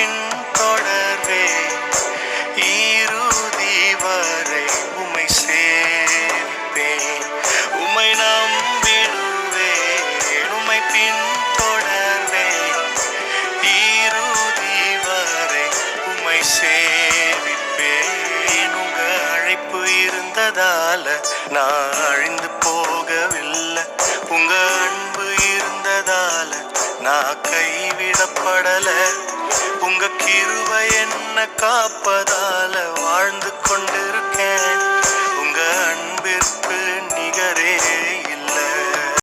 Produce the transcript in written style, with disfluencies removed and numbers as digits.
பின் தொடர்வேன். இறுதி வரை உம்மை சேவிப்பேன். உம்மை நம்பிடுவேன், உம்மை பின் தொடர்வேன். இறுதி வரை உம்மை சேவிப்பேன். உங்க அழைப்பு இருந்ததால நான் அழிந்து போகவில்லை. உங்க அன்பு இருந்ததால நான் கைவிடப்படல. உங்க கிருபை என்ன காப்பதால வாழ்ந்து கொண்டிருக்கேன். உங்க அன்பிற்கு நிகரே